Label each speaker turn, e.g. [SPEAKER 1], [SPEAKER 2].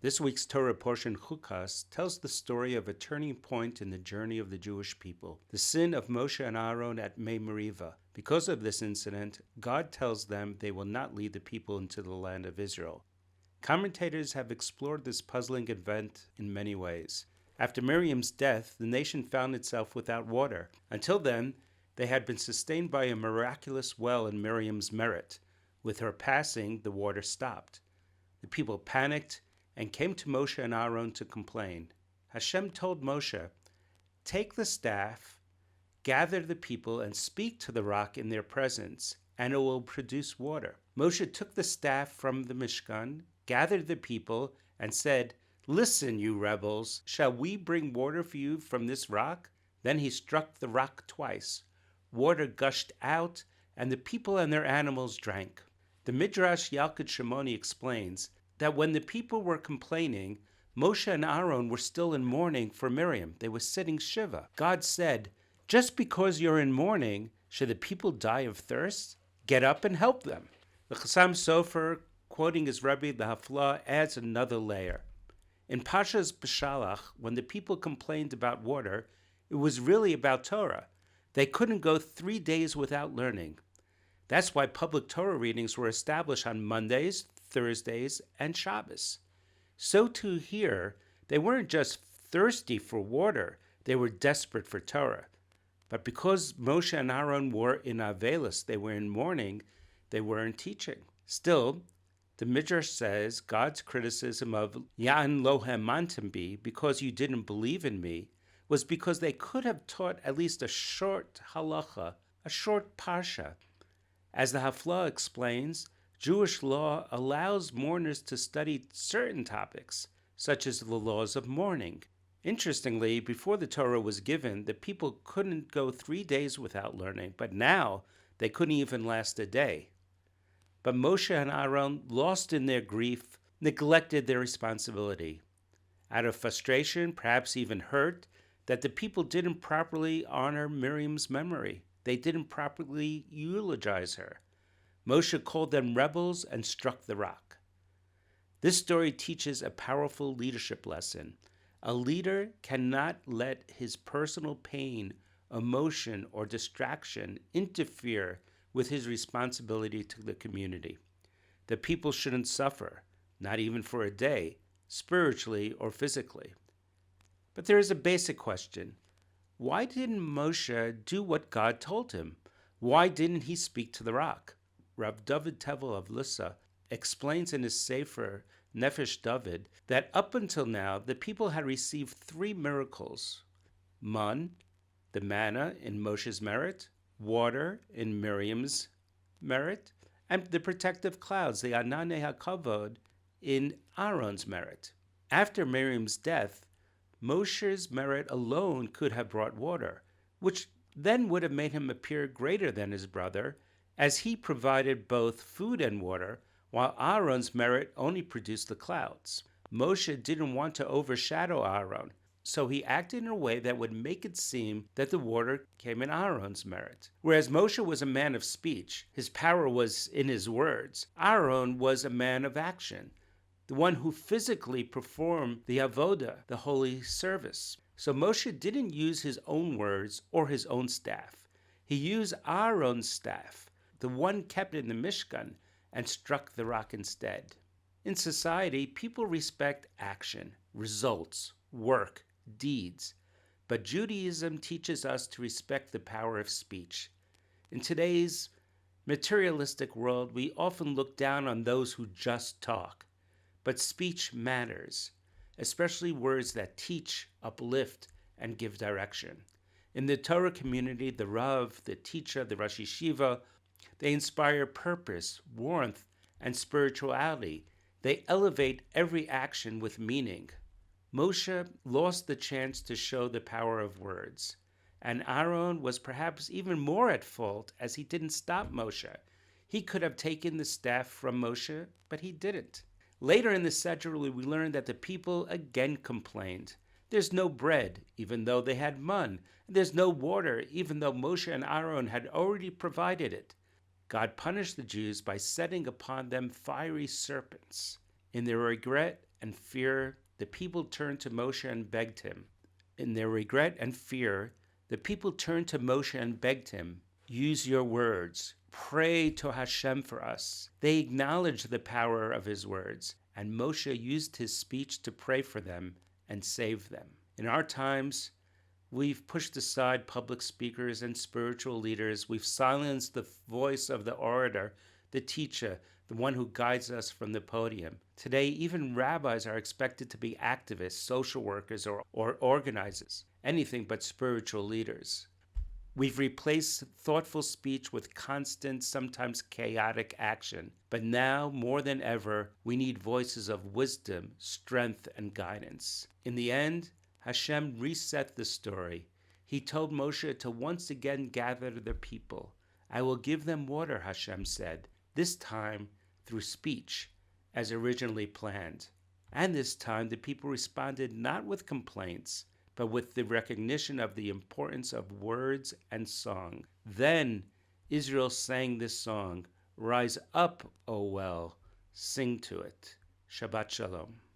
[SPEAKER 1] This week's Torah portion, Chukas, tells the story of a turning point in the journey of the Jewish people, the sin of Moshe and Aaron at Mei Meriva. Because of this incident, God tells them they will not lead the people into the land of Israel. Commentators have explored this puzzling event in many ways. After Miriam's death, the nation found itself without water. Until then, they had been sustained by a miraculous well in Miriam's merit. With her passing, the water stopped. The people panicked and came to Moshe and Aaron to complain. Hashem told Moshe, "Take the staff, gather the people, and speak to the rock in their presence, and it will produce water." Moshe took the staff from the Mishkan, gathered the people, and said, "Listen, you rebels, shall we bring water for you from this rock?" Then he struck the rock twice. Water gushed out, and the people and their animals drank. The Midrash Yalkut Shimoni explains that when the people were complaining, Moshe and Aaron were still in mourning for Miriam. They were sitting Shiva. God said, "Just because you're in mourning, should the people die of thirst? Get up and help them." The Chassam Sofer, quoting his Rebbe, the Haflah, adds another layer. In Parshas Beshalach, when the people complained about water, it was really about Torah. They couldn't go 3 days without learning. That's why public Torah readings were established on Mondays, Thursdays, and Shabbos. So too here, they weren't just thirsty for water, they were desperate for Torah. But because Moshe and Aaron were in Avelis, they were in mourning, they weren't teaching. Still, the Midrash says God's criticism of Ya'an lo hamantim bi, because you didn't believe in me, was because they could have taught at least a short halacha, a short parsha. As the Haflah explains, Jewish law allows mourners to study certain topics, such as the laws of mourning. Interestingly, before the Torah was given, the people couldn't go 3 days without learning, but now they couldn't even last a day. But Moshe and Aaron, lost in their grief, neglected their responsibility. Out of frustration, perhaps even hurt, that the people didn't properly honor Miriam's memory. They didn't properly eulogize her. Moshe called them rebels and struck the rock. This story teaches a powerful leadership lesson. A leader cannot let his personal pain, emotion, or distraction interfere with his responsibility to the community. The people shouldn't suffer, not even for a day, spiritually or physically. But there is a basic question. Why didn't Moshe do what God told him? Why didn't he speak to the rock? Rav David Tevel of Lissa explains in his Sefer Nefesh David that up until now the people had received 3 miracles: man, the manna in Moshe's merit, water in Miriam's merit, and the protective clouds, the Ananei HaKavod, in Aaron's merit. After Miriam's death, Moshe's merit alone could have brought water, which then would have made him appear greater than his brother, as he provided both food and water, while Aaron's merit only produced the clouds. Moshe didn't want to overshadow Aaron, so he acted in a way that would make it seem that the water came in Aaron's merit. Whereas Moshe was a man of speech, his power was in his words, Aaron was a man of action, the one who physically performed the avodah, the holy service. So Moshe didn't use his own words or his own staff. He used Aaron's staff, the one kept in the Mishkan, and struck the rock instead. In society, people respect action, results, work, deeds. But Judaism teaches us to respect the power of speech. In today's materialistic world, we often look down on those who just talk. But speech matters, especially words that teach, uplift, and give direction. In the Torah community, the Rav, the teacher, the Rosh Yeshiva, they inspire purpose, warmth, and spirituality. They elevate every action with meaning. Moshe lost the chance to show the power of words, and Aaron was perhaps even more at fault as he didn't stop Moshe. He could have taken the staff from Moshe, but he didn't. Later in the Sedger, we learn that the people again complained. There's no bread, even though they had man. There's no water, even though Moshe and Aaron had already provided it. God punished the Jews by setting upon them fiery serpents. In their regret, and fear, the people turned to Moshe and begged him. In their regret and fear, the people turned to Moshe and begged him, use your words. Pray to Hashem for us. They acknowledged the power of his words, and Moshe used his speech to pray for them and save them. In our times, we've pushed aside public speakers and spiritual leaders. We've silenced the voice of the orator, the teacher, the one who guides us from the podium. Today, even rabbis are expected to be activists, social workers, or organizers, anything but spiritual leaders. We've replaced thoughtful speech with constant, sometimes chaotic action. But now, more than ever, we need voices of wisdom, strength, and guidance. In the end, Hashem reset the story. He told Moshe to once again gather the people. I will give them water, Hashem said, this time through speech, as originally planned. And this time the people responded not with complaints, but with the recognition of the importance of words and song. Then Israel sang this song, Rise up, O well, sing to it. Shabbat Shalom.